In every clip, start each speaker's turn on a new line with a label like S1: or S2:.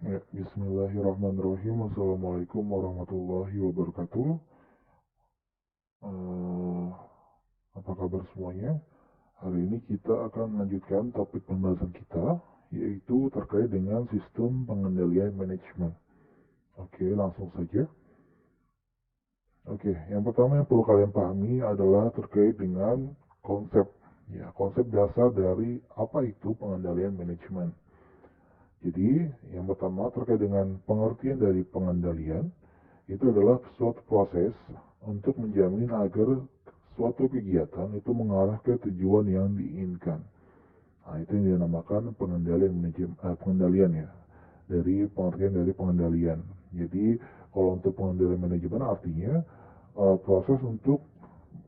S1: Ya, Bismillahirrahmanirrahim. Assalamualaikum warahmatullahi wabarakatuh. Eh, Apa kabar semuanya? Hari ini kita akan melanjutkan topik pembahasan kita, yaitu terkait dengan sistem pengendalian manajemen. Oke, langsung saja. Oke, yang pertama yang perlu kalian pahami adalah terkait dengan konsep. Ya, konsep dasar dari apa itu pengendalian manajemen. Jadi, yang pertama terkait dengan pengertian dari pengendalian. Itu adalah suatu proses untuk menjamin agar suatu kegiatan itu mengarah ke tujuan yang diinginkan. Nah, itu yang dinamakan pengendalian ya, dari pengertian dari pengendalian. Jadi, kalau untuk pengendalian manajemen artinya proses untuk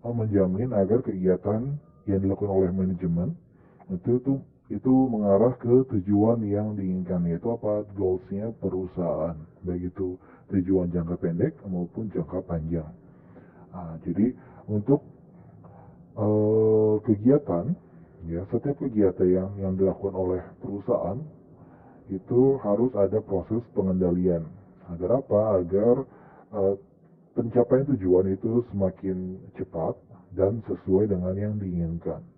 S1: menjamin agar kegiatan yang dilakukan oleh manajemen itu itu itu mengarah ke tujuan yang diinginkan, yaitu apa, goalsnya perusahaan, baik itu tujuan jangka pendek maupun jangka panjang. Nah, jadi untuk kegiatan, ya, setiap kegiatan yang dilakukan oleh perusahaan itu harus ada proses pengendalian. Agar apa? Agar eh, pencapaian tujuan itu semakin cepat dan sesuai dengan yang diinginkan.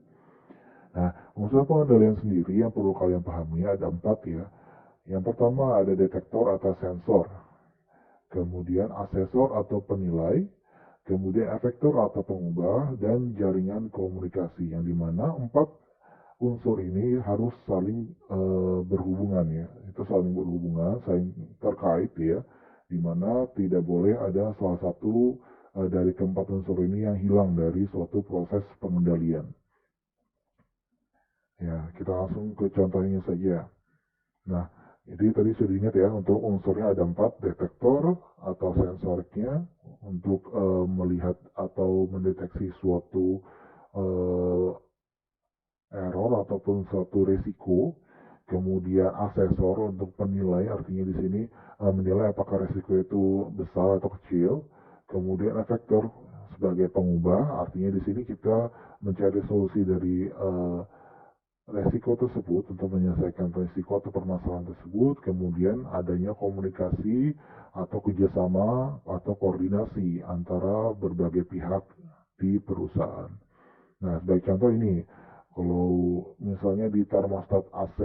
S1: Nah, unsur pengendalian sendiri yang perlu kalian pahami ada 4 ya. Yang pertama ada detektor atau sensor, kemudian asesor atau penilai, kemudian efektor atau pengubah, dan jaringan komunikasi, yang dimana 4 unsur ini harus saling berhubungan ya. Itu saling berhubungan, saling terkait ya, dimana tidak boleh ada salah satu dari keempat unsur ini yang hilang dari suatu proses pengendalian. Ya, kita langsung ke contohnya saja. Nah, jadi tadi sudah diingat ya, untuk unsurnya ada 4, detektor atau sensornya untuk melihat atau mendeteksi suatu eh, error ataupun suatu risiko. Kemudian asesor untuk penilai, artinya di sini menilai apakah risiko itu besar atau kecil. Kemudian efektor sebagai pengubah, artinya di sini kita mencari solusi dari resiko tersebut untuk menyelesaikan resiko atau permasalahan tersebut. Kemudian adanya komunikasi atau kerjasama atau koordinasi antara berbagai pihak di perusahaan. Nah, sebagai contoh ini, kalau misalnya di termostat AC,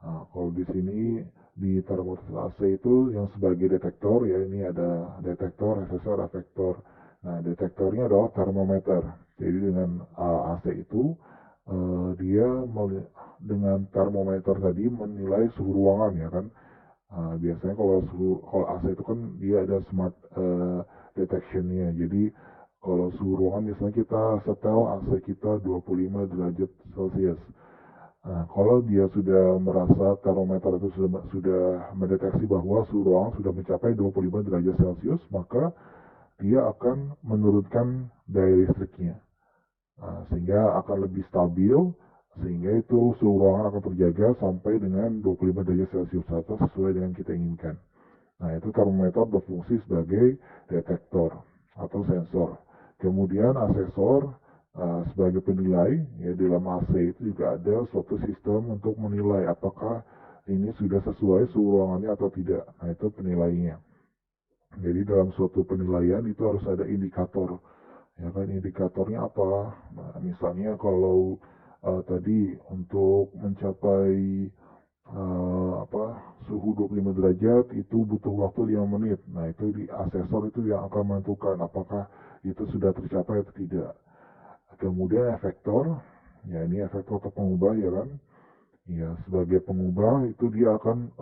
S1: nah, kalau di sini di termostat AC itu yang sebagai detektor ya, ini ada detektor, resistor, efektor. Nah, detektornya adalah termometer. Jadi dengan AC itu dia dengan termometer tadi menilai suhu ruangan ya kan. Biasanya kalau AC itu kan dia ada smart detectionnya. Jadi kalau suhu ruangan misalnya kita setel AC kita 25 derajat Celcius. Nah, kalau dia sudah merasa termometer itu sudah mendeteksi bahwa suhu ruangan sudah mencapai 25 derajat Celcius, maka dia akan menurunkan daya listriknya. Sehingga akan lebih stabil, sehingga itu suhu ruangan akan terjaga sampai dengan 25 derajat Celcius atas sesuai dengan kita inginkan. Nah, itu termometer berfungsi sebagai detektor atau sensor. Kemudian asesor sebagai penilai, ya, dalam AC itu juga ada suatu sistem untuk menilai apakah ini sudah sesuai suhu ruangannya atau tidak. Nah, itu penilainya. Jadi dalam suatu penilaian itu harus ada indikator. Ya kan, indikatornya apa? Nah, misalnya kalau tadi untuk mencapai apa, suhu 25 derajat itu butuh waktu 5 menit. Nah, itu di asesor itu yang akan menentukan apakah itu sudah tercapai atau tidak. Kemudian efektor, ya ini efektor atau pengubah ya kan. Ya, sebagai pengubah itu dia akan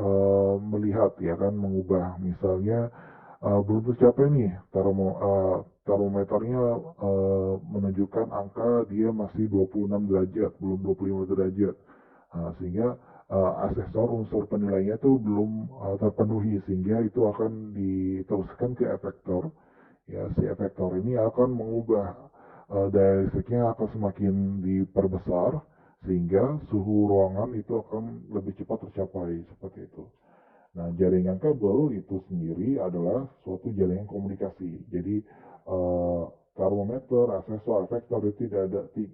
S1: melihat ya kan, mengubah. Misalnya belum tercapai nih termometernya menunjukkan angka dia masih 26 derajat, belum 25 derajat. Sehingga asesor unsur penilainya itu belum terpenuhi, sehingga itu akan diteruskan ke efektor. Ya, si efektor ini akan mengubah daya listriknya akan semakin diperbesar, sehingga suhu ruangan itu akan lebih cepat tercapai, seperti itu. Nah, jaringan kabel itu sendiri adalah suatu jaringan komunikasi. Jadi, eh, termometer, asesor, efektor itu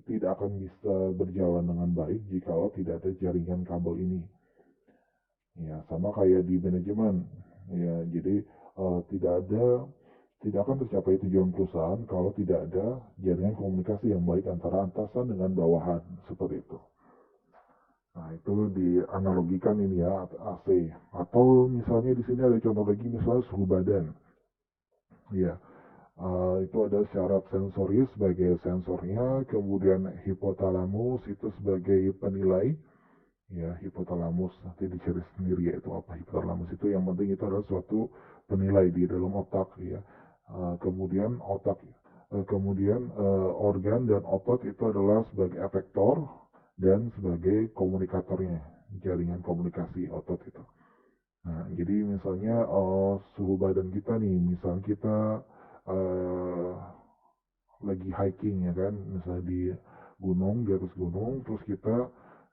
S1: tidak akan bisa berjalan dengan baik jika tidak ada jaringan kabel ini. Ya, sama kayak di manajemen. Ya, jadi tidak akan tercapai tujuan perusahaan kalau tidak ada jaringan komunikasi yang baik antara atasan dengan bawahan, seperti itu. Nah, itu dianalogikan ini ya, AC. Atau misalnya di sini ada contoh lagi, misalnya suhu badan. Ya, itu ada syaraf sensoris sebagai sensornya, kemudian hipotalamus itu sebagai penilai. Ya, hipotalamus nanti dicari sendiri ya itu apa hipotalamus itu, yang penting itu adalah suatu penilai di dalam otak ya. Kemudian organ dan otot itu adalah sebagai efektor dan sebagai komunikatornya, jaringan komunikasi otot itu. Nah, jadi misalnya suhu badan kita nih, misalnya kita uh, lagi hiking ya kan, misalnya di gunung, di atas gunung, terus kita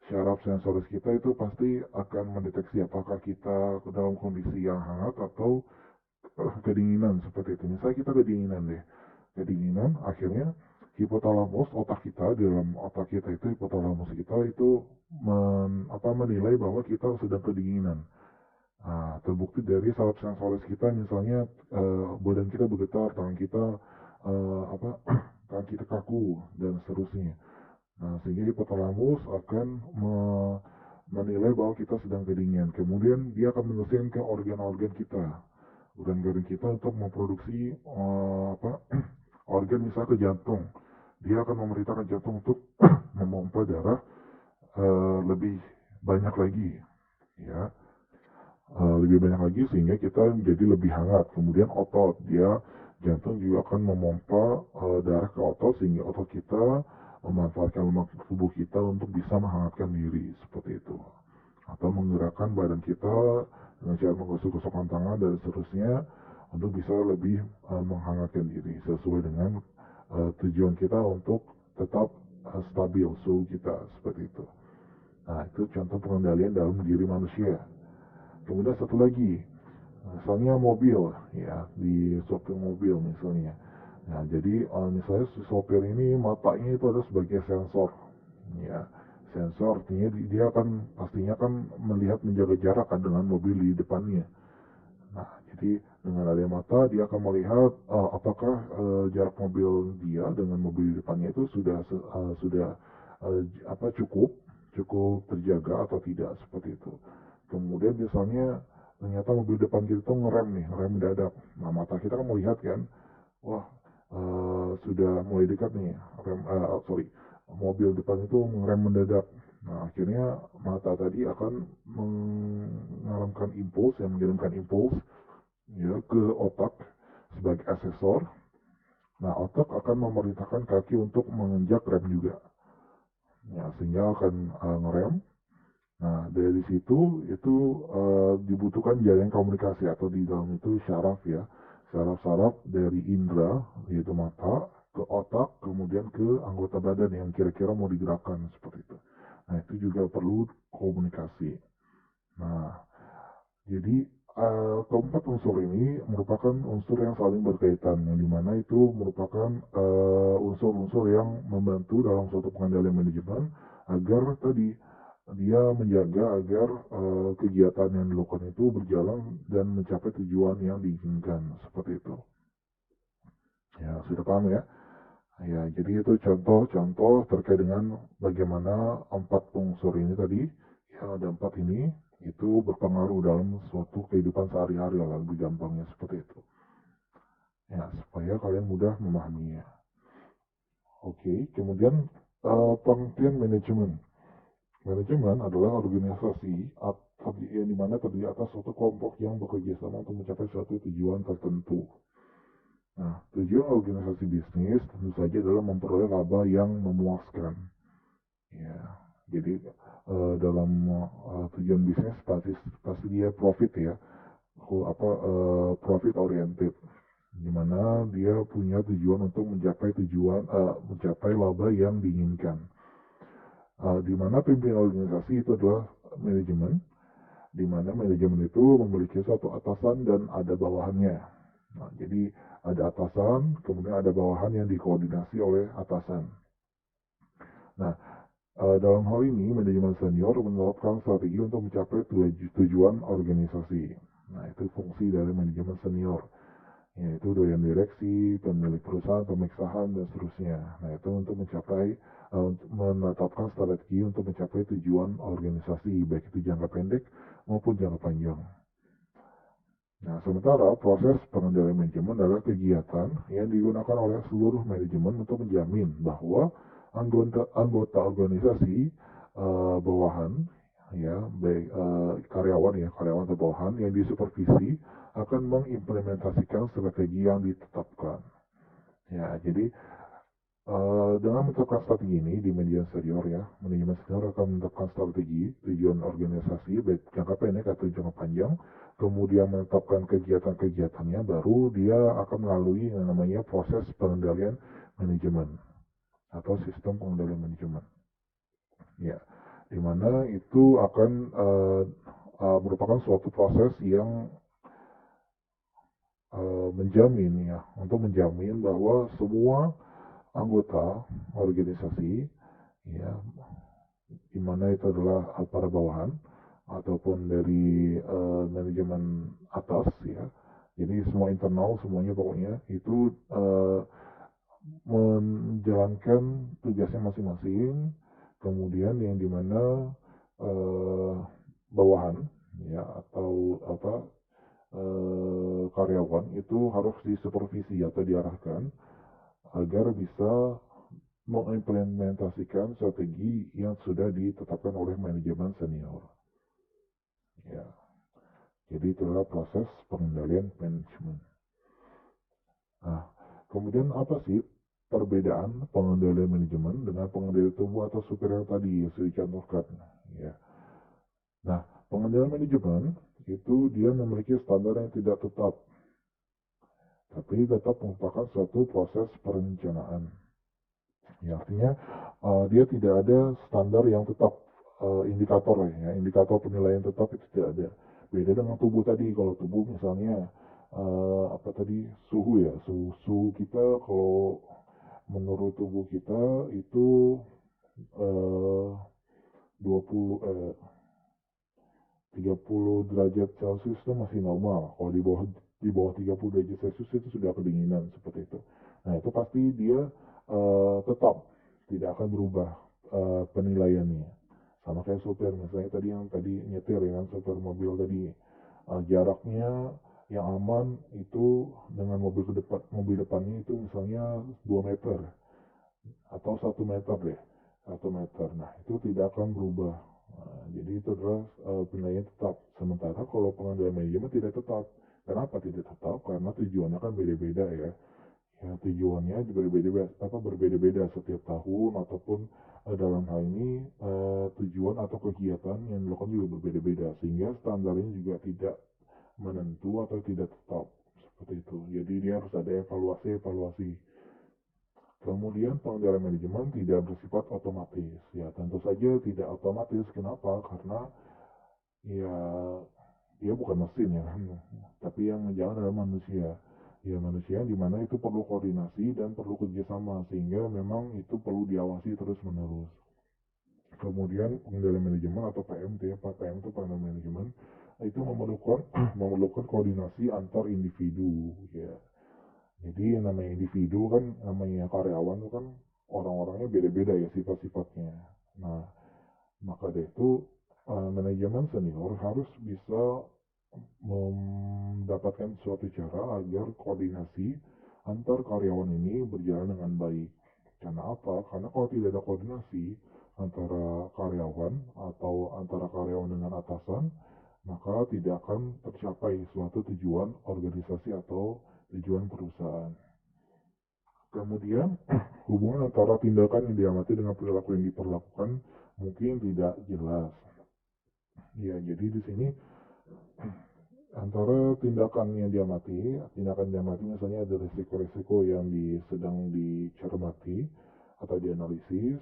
S1: syaraf sensoris kita itu pasti akan mendeteksi apakah kita dalam kondisi yang hangat atau kedinginan, seperti itu. Misalnya kita kedinginan deh, kedinginan, akhirnya hipotalamus otak kita, di dalam otak kita itu hipotalamus kita itu menilai bahwa kita sedang kedinginan. Nah, terbukti dari saraf sensoris kita, misalnya badan kita bergetar, tangan kita tangan kita kaku dan seterusnya. Nah, sehingga hipotalamus akan menilai bahwa kita sedang kedinginan. Kemudian dia akan menuliskan ke organ-organ kita, organ-organ kita untuk memproduksi organ, misalnya ke jantung. Dia akan memerintahkan jantung untuk memompa darah lebih banyak lagi, ya. Lebih banyak lagi sehingga kita menjadi lebih hangat. Kemudian otot, dia jantung juga akan memompa darah ke otot sehingga otot kita memanfaatkan lemak tubuh kita untuk bisa menghangatkan diri, seperti itu. Atau menggerakkan badan kita dengan cara menggosok-gosokkan tangan dan seterusnya untuk bisa lebih menghangatkan diri sesuai dengan tujuan kita untuk tetap stabil suhu kita, seperti itu. Nah, itu contoh pengendalian dalam diri manusia. Kemudian satu lagi, misalnya mobil, ya, di sopir mobil misalnya. Nah, jadi misalnya si sopir ini matanya itu ada sebagai sensor, ya. Sensor artinya dia akan pastinya kan melihat, menjaga jarak kan dengan mobil di depannya. Nah, jadi dengan adanya mata dia akan melihat apakah jarak mobil dia dengan mobil di depannya itu sudah cukup terjaga atau tidak, seperti itu. Kemudian misalnya ternyata mobil depan kita tuh ngerem mendadak. Nah, mata kita kan melihat kan, wah sudah mulai dekat nih mobil depan itu ngerem mendadak. Nah, akhirnya mata tadi akan mengirimkan impuls ya ke otak sebagai asesor. Nah, otak akan memerintahkan kaki untuk menginjak rem juga. Ya, sehingga akan ngerem. Nah, dari situ itu dibutuhkan jaringan komunikasi atau di dalam itu syaraf ya. Syaraf-syaraf dari indera, yaitu mata, ke otak, kemudian ke anggota badan yang kira-kira mau digerakkan, seperti itu. Nah, itu juga perlu komunikasi. Nah, jadi keempat unsur ini merupakan unsur yang saling berkaitan, yang dimana itu merupakan unsur-unsur yang membantu dalam suatu pengendalian manajemen agar tadi dia menjaga agar kegiatan yang dilakukan itu berjalan dan mencapai tujuan yang diinginkan, seperti itu. Ya, sudah paham ya? Ya, jadi itu contoh-contoh terkait dengan bagaimana empat unsur ini tadi, ya ada empat ini, itu berpengaruh dalam suatu kehidupan sehari-hari lah, lebih gampangnya seperti itu. Ya, supaya kalian mudah memahaminya. Oke, kemudian pengertian manajemen. Manajemen adalah organisasi yang dimana terdiri atas suatu kelompok yang bekerja sama untuk mencapai suatu tujuan tertentu. Nah, tujuan organisasi bisnis tentu saja adalah memperoleh laba yang memuaskan. Ya, jadi dalam tujuan bisnis pasti dia profit ya, profit oriented, di mana dia punya tujuan untuk mencapai laba yang diinginkan. Di mana pimpinan organisasi itu adalah manajemen, di mana manajemen itu memiliki suatu atasan dan ada bawahannya. Nah, jadi ada atasan, kemudian ada bawahan yang dikoordinasi oleh atasan. Nah, Dalam hal ini, manajemen senior menerapkan strategi untuk mencapai tujuan organisasi. Nah, itu fungsi dari manajemen senior, yaitu doyen direksi, pemilik perusahaan, pemilik saham, dan seterusnya. Nah, itu untuk menetapkan strategi untuk mencapai tujuan organisasi, baik itu jangka pendek maupun jangka panjang. Nah, sementara proses pengendalian manajemen adalah kegiatan yang digunakan oleh seluruh manajemen untuk menjamin bahwa anggota organisasi bawahan, ya, baik karyawan atau bawahan yang disupervisi akan mengimplementasikan strategi yang ditetapkan. Ya, jadi dengan menetapkan strategi ini di manajemen senior akan menetapkan strategi tujuan organisasi baik jangka pendek atau jangka panjang, kemudian menetapkan kegiatan-kegiatannya, baru dia akan melalui yang namanya proses pengendalian manajemen atau sistem pengendalian manajemen. Ya, dimana itu akan merupakan suatu proses yang untuk menjamin bahwa semua anggota organisasi, ya, di mana itu adalah para bawahan ataupun dari manajemen atas, ya, jadi semua internal semuanya pokoknya itu menjalankan tugasnya masing-masing, kemudian yang dimana bawahan, ya, atau karyawan itu harus disupervisi atau diarahkan agar bisa mengimplementasikan strategi yang sudah ditetapkan oleh manajemen senior. Ya, jadi itulah proses pengendalian manajemen. Nah, kemudian apa sih perbedaan pengendalian manajemen dengan pengendalian tubuh atau super yang tadi yang sudah dicontohkan? Ya. Nah, pengendalian manajemen itu dia memiliki standar yang tidak tetap, tapi tetap merupakan suatu proses perencanaan. Ya, artinya dia tidak ada standar yang tetap, indikator ya, indikator penilaian tetap itu tidak ada. Beda dengan tubuh tadi, kalau tubuh misalnya suhu ya, suhu kita kalau menurut tubuh kita itu 20 30 derajat Celcius itu masih normal. Kalau di bawah 30 derajat Celcius itu sudah kedinginan seperti itu. Nah, itu pasti dia tetap tidak akan berubah penilaiannya. Sama kayak supir, misalnya tadi nyetir ya kan, supir mobil tadi, jaraknya yang aman itu dengan mobil depannya itu misalnya 2 meter atau 1 meter deh, 1 meter. Nah, itu tidak akan berubah. Nah, jadi itu adalah penilaian tetap. Sementara kalau pengendalian manajemen tidak tetap. Kenapa tidak tetap? Karena tujuannya kan beda-beda ya. Ya, tujuannya berbeda-beda setiap tahun, ataupun dalam hal ini tujuan atau kegiatan yang dilakukan juga berbeda-beda, sehingga standarnya juga tidak menentu atau tidak tetap seperti itu. Jadi dia harus ada evaluasi. Kemudian pengendalian manajemen tidak bersifat otomatis. Ya, tentu saja tidak otomatis. Kenapa? Karena ya dia bukan mesin ya kan, tapi yang menjalan adalah manusia. Ya, manusia di mana itu perlu koordinasi dan perlu kerjasama, sehingga memang itu perlu diawasi terus menerus. Kemudian pengendalian manajemen atau PMT, PM itu pengendalian manajemen, itu memerlukan koordinasi antar individu, ya. Jadi yang namanya individu kan, namanya karyawan itu kan orang-orangnya beda-beda ya sifat-sifatnya. Nah, maka dari itu manajemen senior harus bisa mendapatkan suatu cara agar koordinasi antar karyawan ini berjalan dengan baik. Karena apa? Karena kalau tidak ada koordinasi antara karyawan atau antara karyawan dengan atasan, maka tidak akan tercapai suatu tujuan organisasi atau tujuan perusahaan. Kemudian hubungan antara tindakan yang diamati dengan perilaku yang diperlakukan mungkin tidak jelas. Ya, jadi di sini antara tindakan yang diamati misalnya ada risiko-risiko yang sedang dicermati atau dianalisis,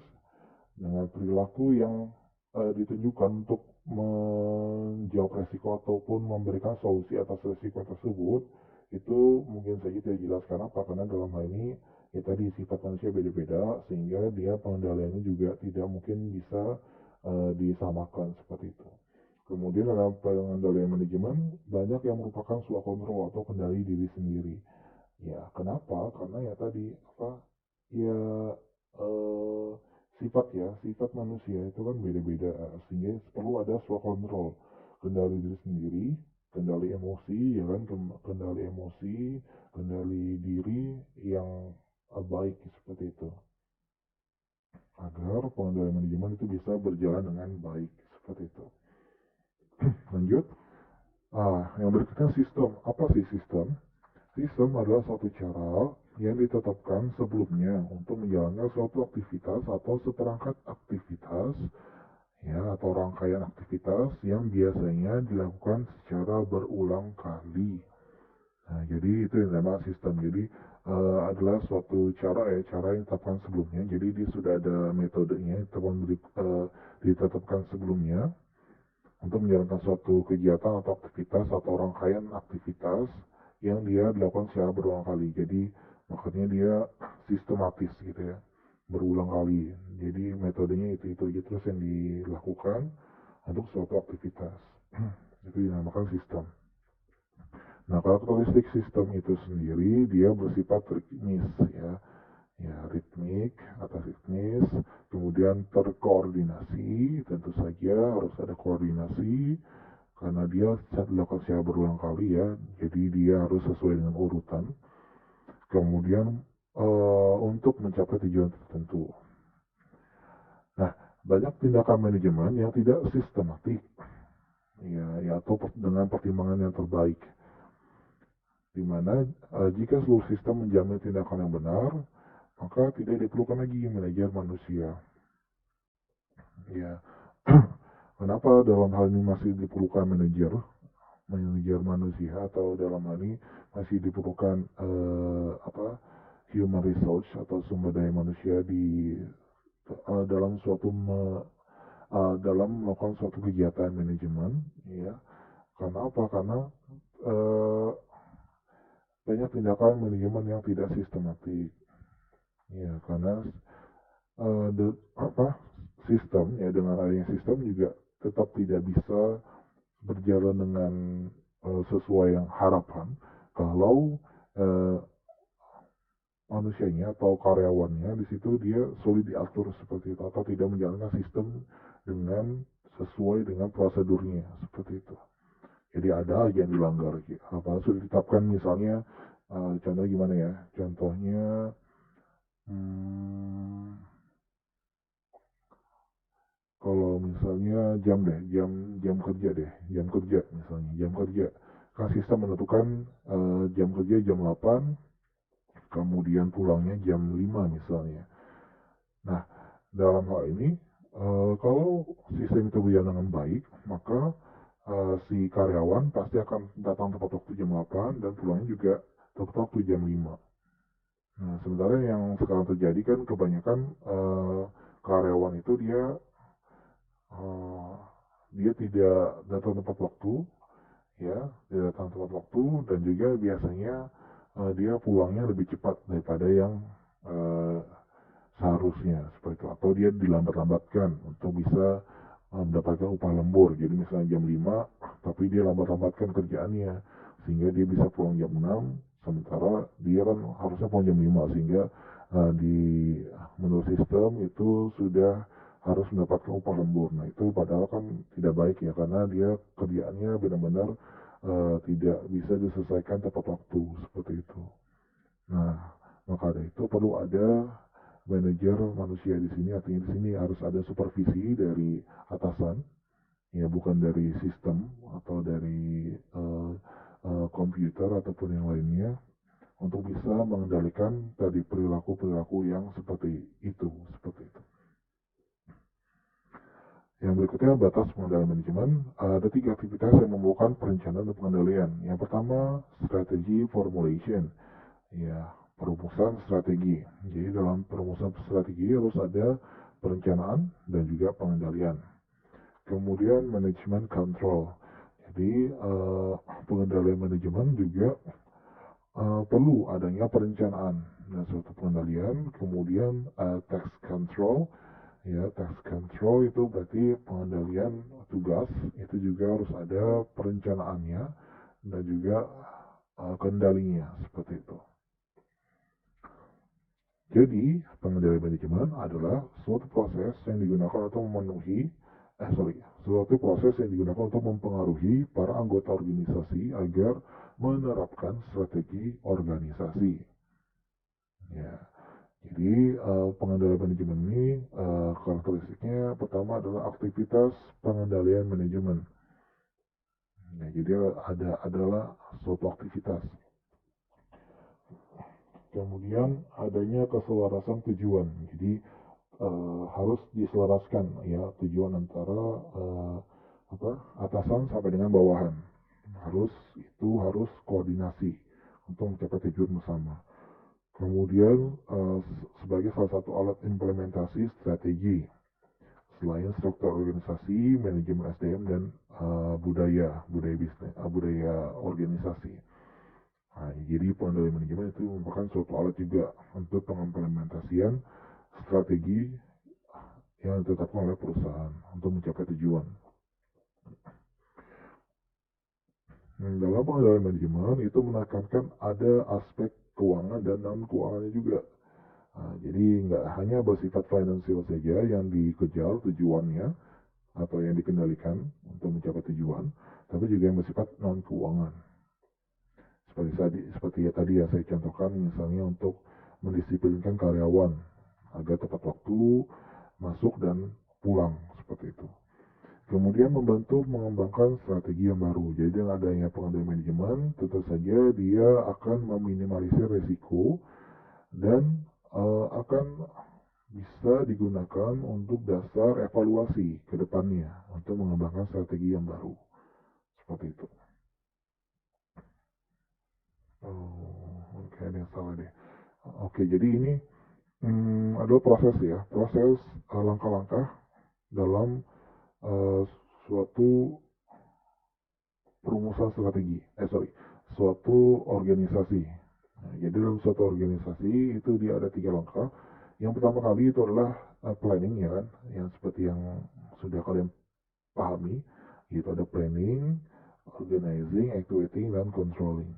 S1: dengan perilaku yang ditunjukkan untuk menjawab risiko ataupun memberikan solusi atas risiko tersebut, itu mungkin saja tidak jelas. Karena apa? Karena dalam hal ini ya tadi sifat manusia beda-beda sehingga dia pengendaliannya juga tidak mungkin bisa disamakan seperti itu. Kemudian dalam pengendalian manajemen banyak yang merupakan sebuah kontrol atau kendali diri sendiri. Ya, kenapa? Karena ya tadi ya eh, sifat manusia itu kan beda-beda sehingga perlu ada sebuah kontrol, kendali diri sendiri, kendali emosi, ya kan, kendali emosi, kendali diri yang baik seperti itu, agar pengendalian manajemen itu bisa berjalan dengan baik seperti itu. Lanjut. Yang berikutnya sistem. Apa sih sistem? Sistem adalah suatu cara yang ditetapkan sebelumnya untuk menjalankan suatu aktivitas atau seperangkat aktivitas, ya, atau rangkaian aktivitas yang biasanya dilakukan secara berulang kali. Nah, jadi itu yang namanya sistem. Jadi adalah suatu cara yang ditetapkan sebelumnya. Jadi dia sudah ada metodenya ditetapkan sebelumnya untuk menjalankan suatu kegiatan atau aktivitas atau rangkaian aktivitas yang dia dilakukan secara berulang kali. Jadi makanya dia sistematis gitu ya, berulang kali. Jadi metodenya itu aja terus yang dilakukan untuk suatu aktivitas. Itu dinamakan sistem. Nah, karakteristik sistem itu sendiri dia bersifat ritmis ya ritmik atau ritmis, kemudian terkoordinasi, tentu saja harus ada koordinasi karena dia dilakukan secara berulang kali ya, jadi dia harus sesuai dengan urutan. Kemudian untuk mencapai tujuan tertentu. Nah, banyak tindakan manajemen yang tidak sistematik, ya atau dengan pertimbangan yang terbaik, di mana jika seluruh sistem menjamin tindakan yang benar, maka tidak diperlukan lagi manajer manusia. Ya, kenapa dalam hal ini masih diperlukan manajer manusia, atau dalam hal ini masih diperlukan human resource atau sumber daya manusia dalam dalam melakukan suatu kegiatan manajemen, ya. Karena apa? Karena banyak tindakan manajemen yang tidak sistematik, ya, karena sistem, ya, dengan adanya sistem juga tetap tidak bisa berjalan dengan sesuai yang harapan kalau manusianya atau karyawannya di situ dia sulit diatur seperti itu atau tidak menjalankan sistem dengan sesuai dengan prosedurnya seperti itu. Jadi ada aja yang dilanggar, apa sudah ditetapkan, misalnya contoh gimana ya? Contohnya kalau misalnya jam kerja misalnya, jam kerja kan sistem menentukan jam kerja jam 8, kemudian pulangnya jam 5 misalnya. Nah, dalam hal ini kalau sistem itu berjalan dengan baik, maka si karyawan pasti akan datang tepat waktu jam 8 dan pulangnya juga tepat waktu jam 5. Nah, sementara yang sekarang terjadi kan kebanyakan karyawan itu dia tidak datang tepat waktu, ya, tidak datang tepat waktu, dan juga biasanya dia pulangnya lebih cepat daripada yang seharusnya seperti itu, atau dia dilambat-lambatkan untuk bisa mendapatkan upah lembur. Jadi misalnya jam 5 tapi dia lambat-lambatkan kerjaannya sehingga dia bisa pulang jam 6, sementara dia kan harusnya pulang jam 5, sehingga menurut sistem itu sudah harus mendapatkan upah lembur. Nah, itu padahal kan tidak baik ya, karena dia kerjaannya benar-benar tidak bisa diselesaikan tepat waktu seperti itu. Nah, maka dari itu perlu ada manajer manusia di sini. Artinya di sini harus ada supervisi dari atasan, ya, bukan dari sistem atau dari komputer ataupun yang lainnya, untuk bisa mengendalikan tadi perilaku-perilaku yang seperti itu. Yang berikutnya, batas pengendalian manajemen. Ada 3 aktivitas yang memerlukan perencanaan dan pengendalian. Yang pertama, strategi formulation, ya, perumusan strategi. Jadi dalam perumusan strategi harus ada perencanaan dan juga pengendalian. Kemudian management control. Jadi pengendalian manajemen juga perlu adanya perencanaan dan suatu pengendalian. Kemudian task control, ya task control itu berarti pengendalian tugas, itu juga harus ada perencanaannya dan juga kendalinya seperti itu. Jadi pengendalian manajemen adalah suatu proses yang digunakan untuk suatu proses yang digunakan untuk mempengaruhi para anggota organisasi agar menerapkan strategi organisasi. Ya, jadi pengendalian manajemen ini karakteristiknya pertama adalah aktivitas pengendalian manajemen. Ya, jadi adalah suatu aktivitas. Kemudian adanya keselarasan tujuan. Jadi harus diselaraskan ya tujuan antara atasan sampai dengan bawahan. Harus koordinasi untuk mencapai tujuan bersama. Kemudian sebagai salah satu alat implementasi strategi selain struktur organisasi, manajemen SDM dan budaya bisnis, budaya organisasi. Nah, jadi pengendalian manajemen itu merupakan suatu alat juga untuk pengimplementasian strategi yang ditetapkan oleh perusahaan untuk mencapai tujuan. Dalam pengendalian manajemen itu menekankan ada aspek keuangan dan non-keuangannya juga. Nah, jadi nggak hanya bersifat finansial saja yang dikejar tujuannya atau yang dikendalikan untuk mencapai tujuan, tapi juga yang bersifat non-keuangan. Seperti tadi ya saya contohkan, misalnya untuk mendisiplinkan karyawan agar tepat waktu masuk dan pulang seperti itu. Kemudian membantu mengembangkan strategi yang baru. Jadi dengan adanya pengendalian manajemen, tentu saja dia akan meminimalisir risiko dan akan bisa digunakan untuk dasar evaluasi ke depannya untuk mengembangkan strategi yang baru. Seperti itu. Oke, ada yang salah deh. Oke, jadi ini adalah proses langkah-langkah dalam suatu perumusan strategi, suatu organisasi. Nah, jadi dalam suatu organisasi itu dia ada 3 langkah. Yang pertama kali itu adalah planning, ya kan, yang seperti yang sudah kalian pahami, itu ada planning, organizing, activating, dan controlling.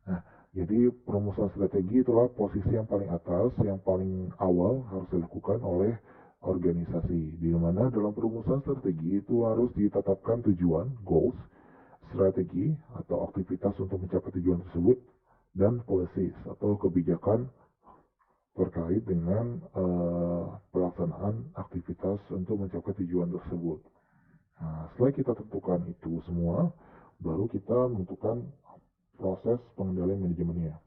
S1: Nah, jadi perumusan strategi itulah posisi yang paling atas, yang paling awal harus dilakukan oleh organisasi, di mana dalam perumusan strategi itu harus ditetapkan tujuan, goals, strategi atau aktivitas untuk mencapai tujuan tersebut, dan policies atau kebijakan terkait dengan pelaksanaan aktivitas untuk mencapai tujuan tersebut. Nah, setelah kita tentukan itu semua, baru kita menentukan proses pengendalian manajemennya,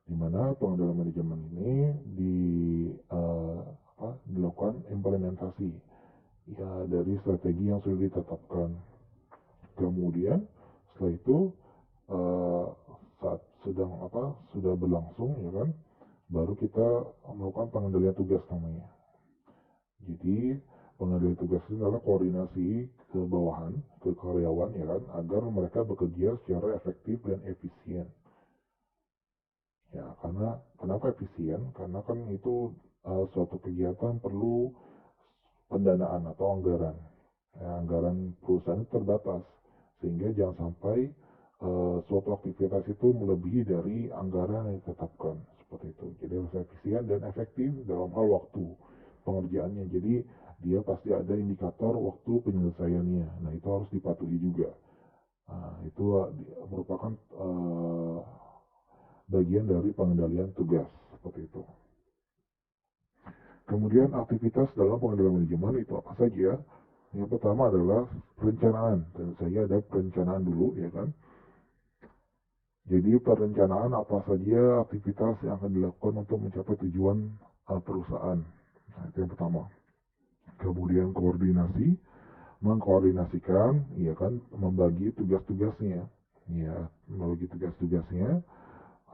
S1: di mana pengendalian manajemen ini dilakukan implementasi ya dari strategi yang sudah ditetapkan. Kemudian setelah itu saat sudah berlangsung, ya kan, baru kita melakukan pengendalian tugas namanya. Jadi pengendalian tugas ini adalah koordinasi ke bawahan, ke karyawan, ya kan, agar mereka bekerja secara efektif dan efisien. Ya, karena kenapa efisien? Karena kan itu suatu kegiatan perlu pendanaan atau anggaran. Ya, anggaran perusahaan itu terbatas, sehingga jangan sampai suatu aktivitas itu melebihi dari anggaran yang ditetapkan, seperti itu. Jadi harus efisien dan efektif dalam hal waktu pengerjaannya. Jadi dia pasti ada indikator waktu penyelesaiannya. Nah, itu harus dipatuhi juga. Nah, itu merupakan bagian dari pengendalian tugas, seperti itu. Kemudian aktivitas dalam pengendalian manajemen itu apa saja? Yang pertama adalah perencanaan. Dan saya ada perencanaan dulu, ya kan. Jadi perencanaan apa saja aktivitas yang akan dilakukan untuk mencapai tujuan perusahaan. Nah, itu yang pertama. Kemudian koordinasi, mengkoordinasikan, ya kan, membagi tugas-tugasnya. Ya, membagi tugas-tugasnya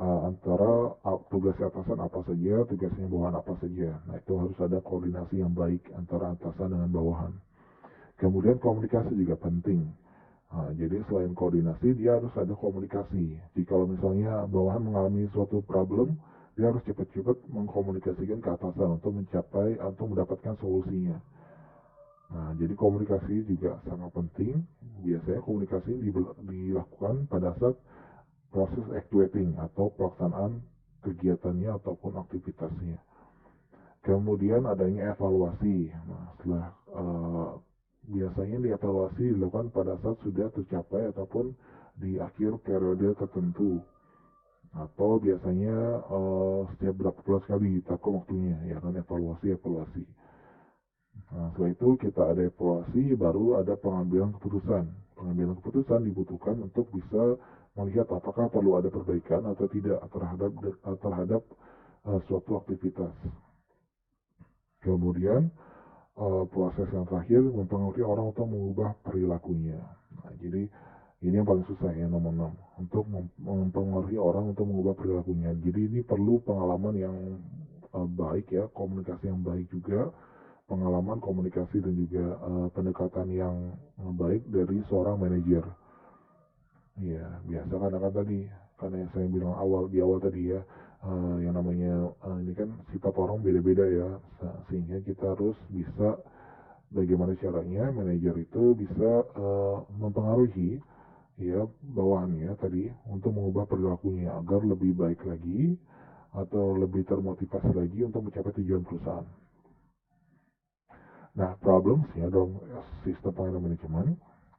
S1: antara tugas atasan apa saja, tugasnya bawahan apa saja. Nah, itu harus ada koordinasi yang baik antara atasan dengan bawahan. Kemudian komunikasi juga penting. Nah, jadi selain koordinasi, dia harus ada komunikasi. Jika misalnya bawahan mengalami suatu problem, dia harus cepat-cepat mengkomunikasikan ke atasan untuk mendapatkan solusinya. Nah, jadi komunikasi juga sangat penting. Biasanya komunikasi dilakukan pada saat proses actuating atau pelaksanaan kegiatannya ataupun aktivitasnya. Kemudian adanya evaluasi. Nah, setelah biasanya dievaluasi dilakukan pada saat sudah tercapai ataupun di akhir periode tertentu, atau biasanya setiap berapa bulan sekali ditakut waktunya, ya kan, evaluasi. Nah, setelah itu kita ada evaluasi, baru ada pengambilan keputusan. Pengambilan keputusan dibutuhkan untuk bisa melihat apakah perlu ada perbaikan atau tidak terhadap suatu aktivitas. Kemudian proses yang terakhir mempengaruhi orang untuk mengubah perilakunya. Nah, jadi ini yang paling susah ya, nomor 6, untuk mempengaruhi orang untuk mengubah perilakunya. Jadi ini perlu pengalaman yang baik ya, komunikasi yang baik juga, pengalaman komunikasi dan juga pendekatan yang baik dari seorang manajer. Ya, biasa kan tadi, karena yang saya bilang di awal tadi ya, yang namanya ini kan sifat orang beda-beda ya, sehingga kita harus bisa bagaimana caranya manajer itu bisa mempengaruhi ya bawahannya tadi untuk mengubah perilakunya agar lebih baik lagi atau lebih termotivasi lagi untuk mencapai tujuan perusahaan. Nah, problemsnya dalam sistem pengendalian manajemen,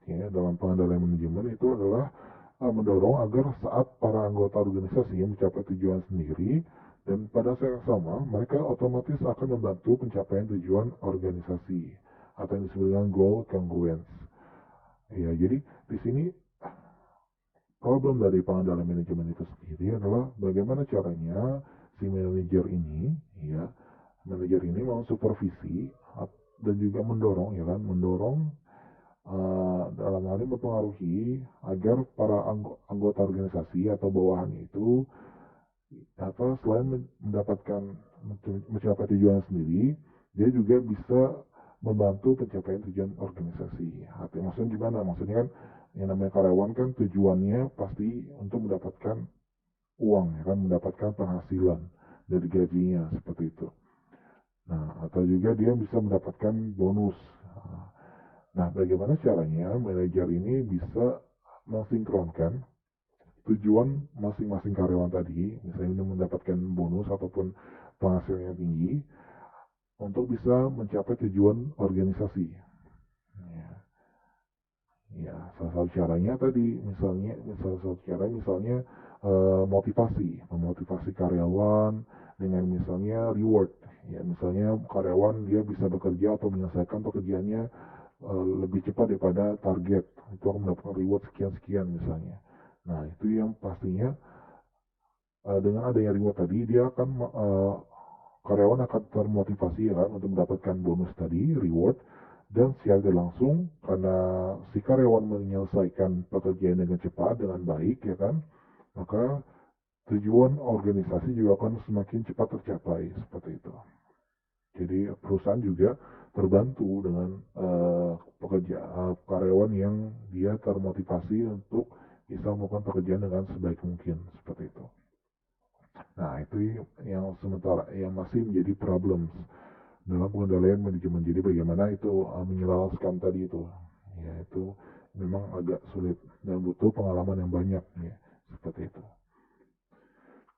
S1: ya, dalam pengendalian manajemen itu adalah mendorong agar saat para anggota organisasi mencapai tujuan sendiri, dan pada saat yang sama mereka otomatis akan membantu pencapaian tujuan organisasi atau yang disebut dengan goal congruence. Ya, jadi di sini problem dari pengendalian manajemen itu sendiri adalah bagaimana caranya si manajer ini mau supervisi dan juga mendorong dalam hal ini mempengaruhi agar para anggota organisasi atau bawahannya itu selain mencapai tujuan sendiri, dia juga bisa membantu pencapaian tujuan organisasi. Maksudnya gimana? Maksudnya kan yang namanya karyawan kan tujuannya pasti untuk mendapatkan uang, ya kan, mendapatkan penghasilan dari gajinya seperti itu. Nah, atau juga dia bisa mendapatkan bonus. Nah, bagaimana caranya manajer ini bisa mensinkronkan tujuan masing-masing karyawan tadi, misalnya mendapatkan bonus ataupun penghasilan yang tinggi, untuk bisa mencapai tujuan organisasi. Ya, salah satu caranya tadi, misalnya memotivasi karyawan dengan misalnya reward. Ya, misalnya karyawan dia bisa bekerja atau menyelesaikan pekerjaannya lebih cepat daripada target, itu akan mendapatkan reward sekian misalnya. Nah, itu yang pastinya dengan adanya reward tadi, dia akan karyawan akan termotivasi ya kan, untuk mendapatkan bonus tadi, reward, dan secara langsung karena si karyawan menyelesaikan pekerjaan dengan cepat, dengan baik ya kan, maka tujuan organisasi juga akan semakin cepat tercapai seperti itu. Jadi perusahaan juga terbantu dengan karyawan yang dia termotivasi untuk bisa melakukan pekerjaan dengan sebaik mungkin seperti itu. Nah, itu yang masih menjadi problem dalam pengendalian manajemen. Jadi bagaimana itu menyelaraskan tadi itu, ya, itu memang agak sulit dan butuh pengalaman yang banyak ya, seperti itu.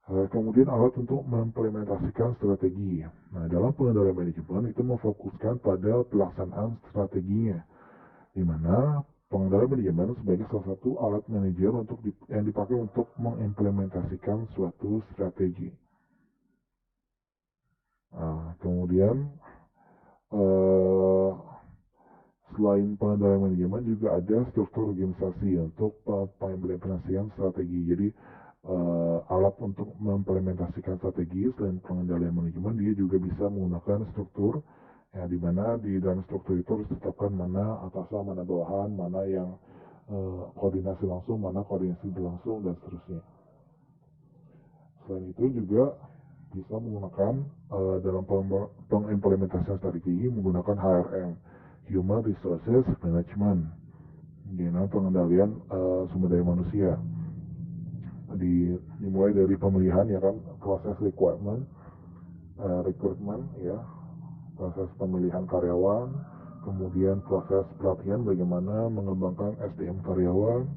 S1: Kemudian alat untuk mengimplementasikan strategi. Nah, dalam pengendalian manajemen itu memfokuskan pada pelaksanaan strateginya, di mana pengendalian manajemen sebagai salah satu alat manajer yang dipakai untuk mengimplementasikan suatu strategi. Kemudian selain pengendalian manajemen juga ada struktur organisasi untuk pengimplementasian strategi. Jadi alat untuk mengimplementasikan strategi selain pengendalian manajemen, dia juga bisa menggunakan struktur, ya, di mana di dalam struktur itu harus ditetapkan mana atasan, mana bawahan, mana yang koordinasi langsung, mana koordinasi berlangsung, dan seterusnya. Selain itu juga bisa menggunakan dalam pengimplementasian strategi menggunakan HRM, Human Resources Management. Gimana pengendalian sumber daya manusia, dimulai dari pemilihan ya kan, proses recruitment ya, proses pemilihan karyawan, kemudian proses pelatihan bagaimana mengembangkan SDM karyawan,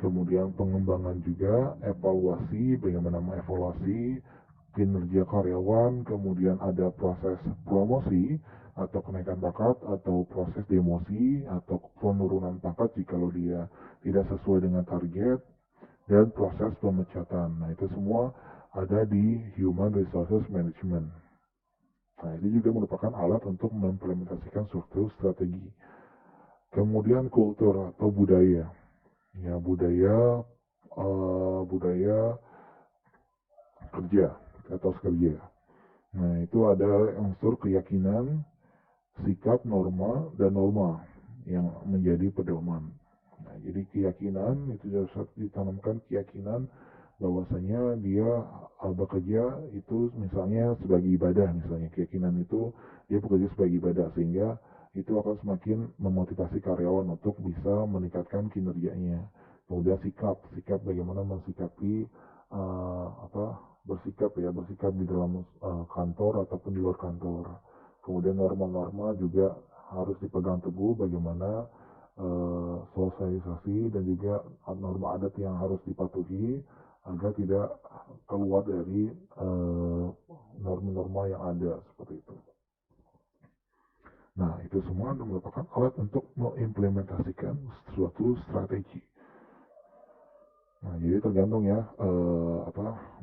S1: kemudian pengembangan juga, evaluasi bagaimana mengevaluasi kinerja karyawan, kemudian ada proses promosi atau kenaikan pangkat atau proses demosi atau penurunan pangkat jika dia tidak sesuai dengan target, dan proses pemecatan. Nah, itu semua ada di Human Resources Management. Nah, ini juga merupakan alat untuk mengimplementasikan suatu strategi. Kemudian kultur atau budaya. Ya, budaya kerja, etos kerja. Nah, itu ada unsur keyakinan, sikap, norma, dan norma yang menjadi pedoman. Nah, jadi keyakinan itu harus ditanamkan keyakinan bahwasanya dia bekerja itu misalnya sebagai ibadah, misalnya keyakinan itu dia bekerja sebagai ibadah, sehingga itu akan semakin memotivasi karyawan untuk bisa meningkatkan kinerjanya. Kemudian sikap bagaimana mensikapi bersikap di dalam kantor ataupun di luar kantor. Kemudian norma-norma juga harus dipegang teguh, bagaimana sosialisasi dan juga norma adat yang harus dipatuhi agar tidak keluar dari norma-norma yang ada seperti itu. Nah, itu semua merupakan alat untuk mengimplementasikan suatu strategi. Nah, jadi tergantung ya,